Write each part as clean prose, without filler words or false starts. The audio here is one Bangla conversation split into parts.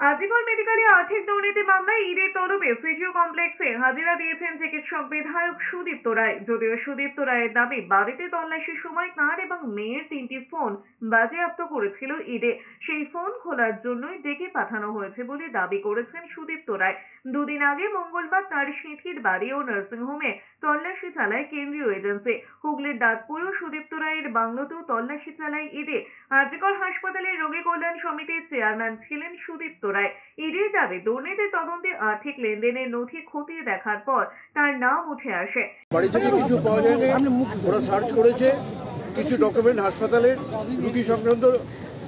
আজিকর মেডিকেলে আর্থিক দুর্নীতি মামলায় ইডির তলবে সিজিও কমপ্লেক্সে হাজিরা দিয়েছেন চিকিৎসক বিধায়ক সুদীপ্ত রায়। যদিও সুদীপ্ত রায়ের দাবি, বাড়িতে তল্লাশির সময় তাঁর এবং মেয়ের 3টি ফোন বাজেয়াপ্ত করেছিল ইডি। সেই ফোন খোলার জন্যই ডেকে পাঠানো হয়েছে বলে দাবি করেছেন সুদীপ্ত রায়। দুদিন আগে মঙ্গলবার তার সিঁথির বাড়ি ও নার্সিংহোমে তল্লাশি চালায় কেন্দ্রীয় এজেন্সি। হুগলির দাঁতপুরেও সুদীপ্ত রায়ের বাংলোতেও তল্লাশি চালায় ইডি। আজিকর হাসপাতালের রোগী কল্যাণ সমিতির চেয়ারম্যান ছিলেন সুদীপ্ত রায়। ইডির দাবি, দুর্নীতি তদন্তে আর্থিক লেনদেনের নথি খতিয়ে দেখার পর তার নাম উঠে আসে। বাড়ি থেকে কিছু পাওয়া যায়নি, ওরা সার্চ করেছে, কিছু ডকুমেন্ট হাসপাতালের রুগী সংক্রান্ত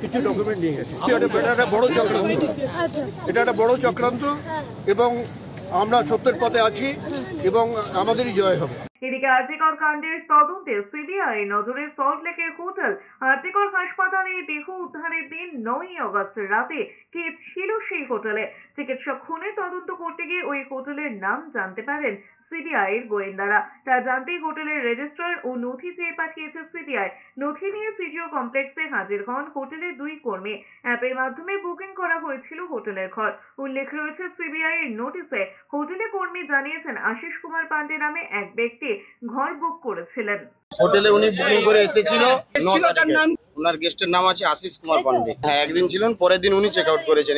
কিছু ডকুমেন্ট নিয়ে গেছে। এটা একটা বড় চক্রান্ত, এটা একটা বড় চক্রান্ত এবং আমরা সত্যের পথে আছি এবং আমাদেরই জয় হবে। এদিকে আজিকর কাণ্ডের তদন্তে সিবিআই নজরে সল্টলেকের হোটেল। আজিকর হাসপাতালে দেহ উদ্ধারের দিন 9ই আগস্ট রাতে কে ছিল সেই হোটেলে? চিকিৎসক খুনের তদন্ত করতে গিয়ে ওই হোটেলের নাম জানতে পারেন সিবিআই এর গোয়েন্দারা। তা জানতেই হোটেলের রেজিস্ট্রার ও নথি চেয়ে পাঠিয়েছে সিবিআই। নথি নিয়ে সিজিও কমপ্লেক্সে হাজির হন হোটেলের 2 কর্মী। অ্যাপের মাধ্যমে বুকিং করা হয়েছিল হোটেলের ঘর। উল্লেখ রয়েছে সিবিআই এর নোটিশে। হোটেলে কর্মী জানিয়েছেন আশিস কুমার পান্ডে নামে এক ব্যক্তি ঘর বুক করেছিলেন। হোটেলে উনি বুকিং করে এসেছিল 9 তারিখে। ওনার গেস্টের নাম আছে আশিস কুমার পান্ডে। হ্যাঁ, একদিন ছিলেন, পরের দিন উনি চেক আউট করেছেন।